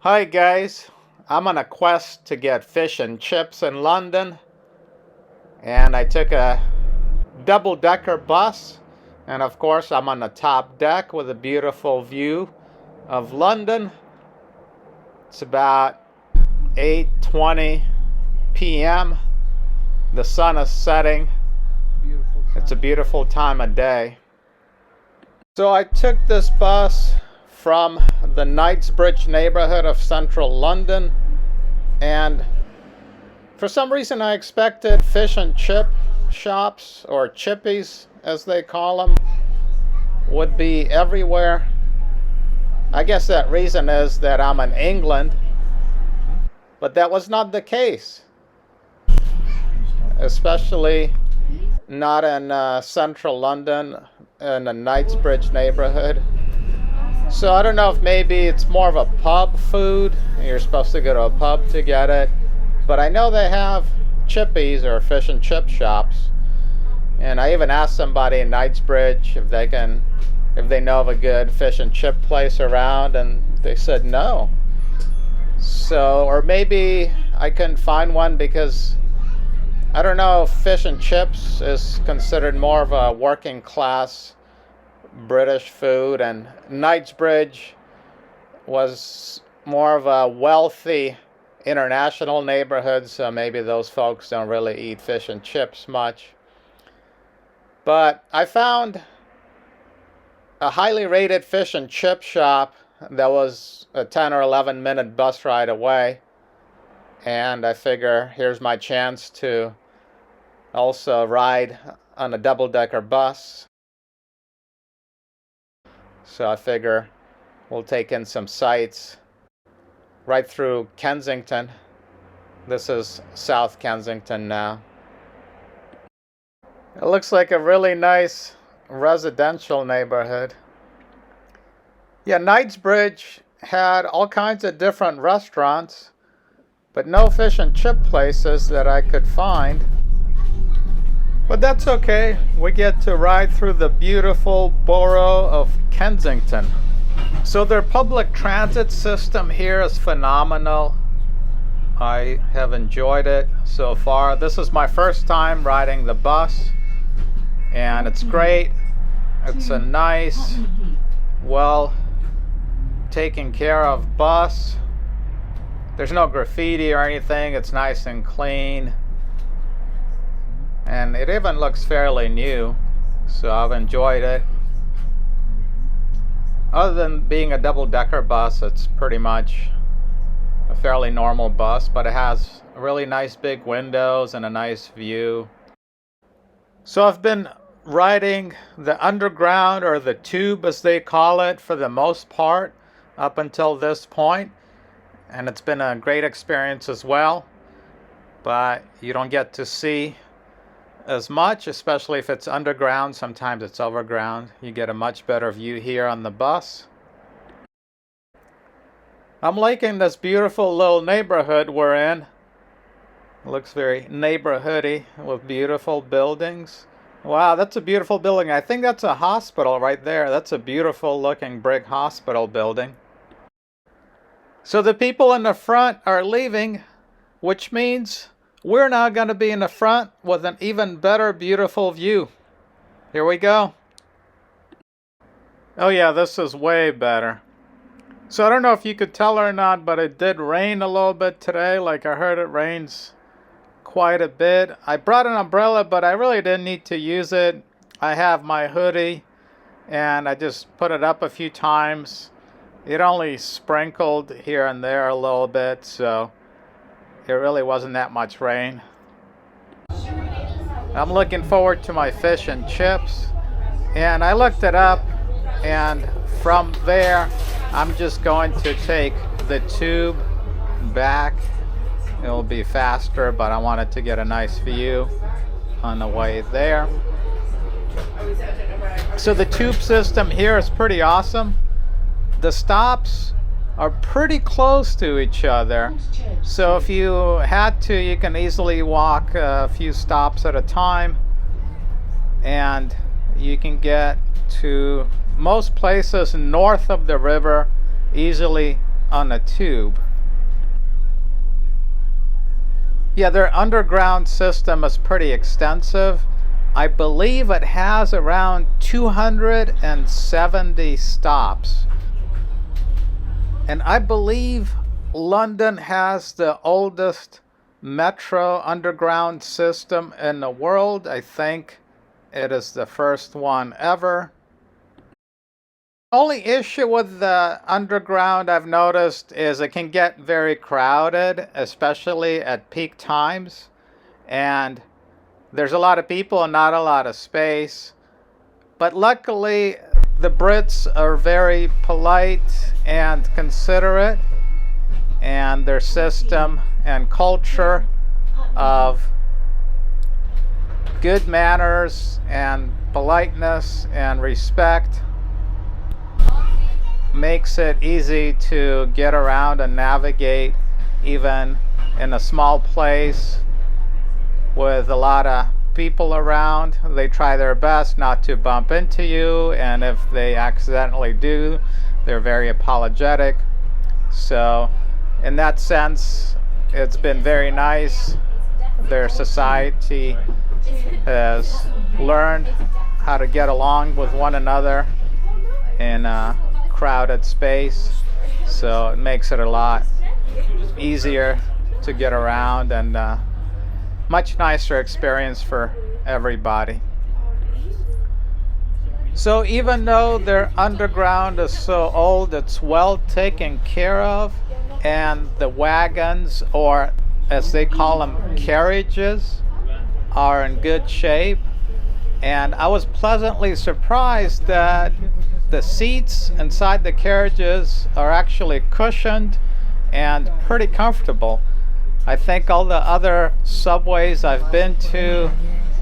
Hi guys, I'm on a quest to get fish and chips in London, and I took a double-decker bus, and of course I'm on the top deck with a beautiful view of London. It's about 8:20 p.m. The sun is setting. It's a beautiful time of day. So I took this bus from the Knightsbridge neighborhood of central London, and for some reason I expected fish and chip shops, or chippies as they call them, would be everywhere. I guess that reason is that I'm in England, but that was not the case, especially not in central London in the Knightsbridge neighborhood. So I don't know if maybe it's more of a pub food, and you're supposed to go to a pub to get it. But I know they have chippies or fish and chip shops. And I even asked somebody in Knightsbridge if they know of a good fish and chip place around, and they said no. So, or maybe I couldn't find one because I don't know if fish and chips is considered more of a working class British food, and Knightsbridge was more of a wealthy international neighborhood, so maybe those folks don't really eat fish and chips much. But I found a highly rated fish and chip shop that was a 10 or 11 minute bus ride away, and I figure here's my chance to also ride on a double-decker bus. So I figure we'll take in some sights right through Kensington. This is South Kensington now. It looks like a really nice residential neighborhood. Yeah, Knightsbridge had all kinds of different restaurants, but no fish and chip places that I could find. But that's okay. We get to ride through the beautiful borough of Kensington. So their public transit system here is phenomenal. I have enjoyed it so far. This is my first time riding the bus, and it's great. It's a nice, well taken care of bus. There's no graffiti or anything. It's nice and clean. And it even looks fairly new, so I've enjoyed it. Other than being a double-decker bus, it's pretty much a fairly normal bus, but it has really nice big windows and a nice view. So I've been riding the underground, or the tube as they call it, for the most part up until this point, and it's been a great experience as well. But you don't get to see as much, especially if it's underground. Sometimes it's overground. You get a much better view here on the bus. I'm liking this beautiful little neighborhood we're in. It looks very neighborhoody with beautiful buildings. Wow, that's a beautiful building. I think that's a hospital right there. That's a beautiful looking brick hospital building. So the people in the front are leaving, which means we're now going to be in the front with an even better, beautiful view. Here we go. Oh yeah, this is way better. So I don't know if you could tell or not, but it did rain a little bit today. Like, I heard it rains quite a bit. I brought an umbrella, but I really didn't need to use it. I have my hoodie, and I just put it up a few times. It only sprinkled here and there a little bit, so it really wasn't that much rain. I'm looking forward to my fish and chips, and I looked it up, and from there I'm just going to take the tube back. It'll be faster, but I wanted to get a nice view on the way there. So the tube system here is pretty awesome. The stops are pretty close to each other, so if you had to, you can easily walk a few stops at a time, and you can get to most places north of the river easily on a tube. Yeah, their underground system is pretty extensive. I believe it has around 270 stops. And I believe London has the oldest metro underground system in the world. I think it is the first one ever. Only issue with the underground I've noticed is it can get very crowded, especially at peak times. And there's a lot of people and not a lot of space. But luckily, the Brits are very polite and considerate, and their system and culture of good manners and politeness and respect makes it easy to get around and navigate, even in a small place with a lot of people around. They try their best not to bump into you, and if they accidentally do, they're very apologetic. So in that sense, it's been very nice. Their society has learned how to get along with one another in a crowded space, so it makes it a lot easier to get around, and much nicer experience for everybody. So even though their underground is so old, it's well taken care of, and the wagons, or as they call them, carriages, are in good shape. And I was pleasantly surprised that the seats inside the carriages are actually cushioned and pretty comfortable. I think all the other subways I've been to,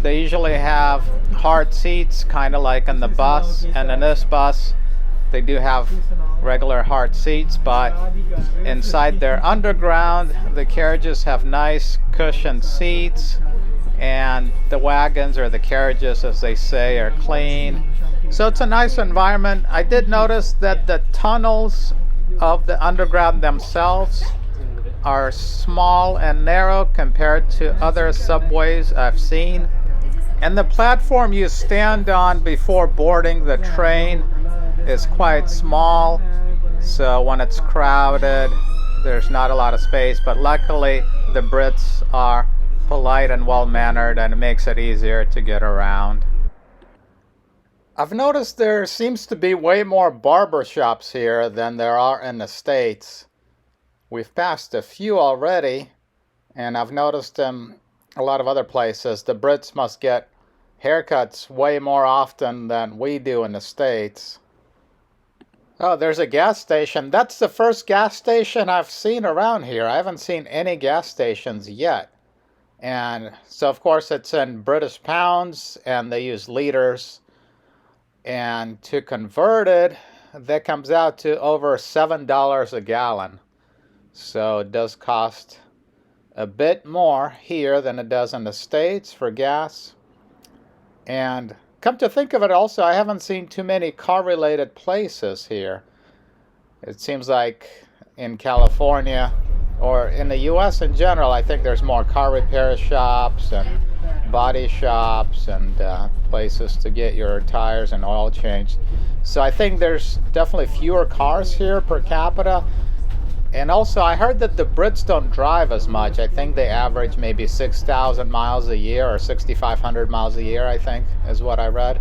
they usually have hard seats, kind of like in the bus, and in this bus they do have regular hard seats, but inside their underground the carriages have nice cushioned seats, and the wagons, or the carriages as they say, are clean. So it's a nice environment. I did notice that the tunnels of the underground themselves are small and narrow compared to other subways I've seen. And the platform you stand on before boarding the train is quite small, so when it's crowded, there's not a lot of space. But luckily, the Brits are polite and well-mannered, and it makes it easier to get around. I've noticed there seems to be way more barber shops here than there are in the States. We've passed a few already, and I've noticed them a lot of other places. The Brits must get haircuts way more often than we do in the States. Oh, there's a gas station. That's the first gas station I've seen around here. I haven't seen any gas stations yet. And so, of course, it's in British pounds, and they use liters. And to convert it, that comes out to over $7 a gallon. So it does cost a bit more here than it does in the States for gas. And come to think of it also, I haven't seen too many car-related places here. It seems like in California, or in the U.S. in general, I think there's more car repair shops and body shops and places to get your tires and oil changed. So I think there's definitely fewer cars here per capita. And also, I heard that the Brits don't drive as much. I think they average maybe 6,000 miles a year, or 6,500 miles a year, I think, is what I read.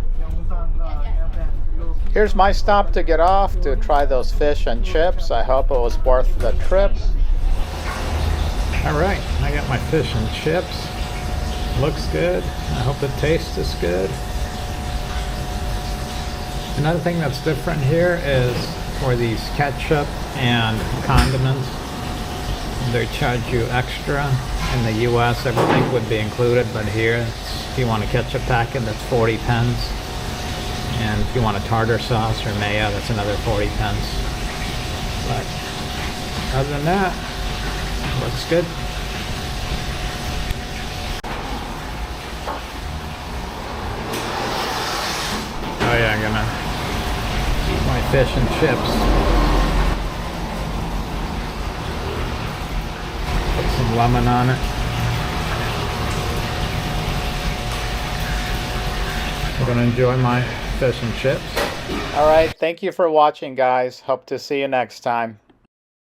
Here's my stop to get off to try those fish and chips. I hope it was worth the trip. All right, I got my fish and chips. Looks good. I hope the taste is good. Another thing that's different here is for these ketchup and condiments, they charge you extra. In the US, everything would be included, but here, if you want a ketchup packet, that's 40 pence. And if you want a tartar sauce or mayo, that's another 40 pence. But other than that, looks good. Oh yeah, I'm gonna eat my fish and chips. some lemon on it. I'm gonna enjoy my fish and chips. All right, thank you for watching, guys. Hope to see you next time.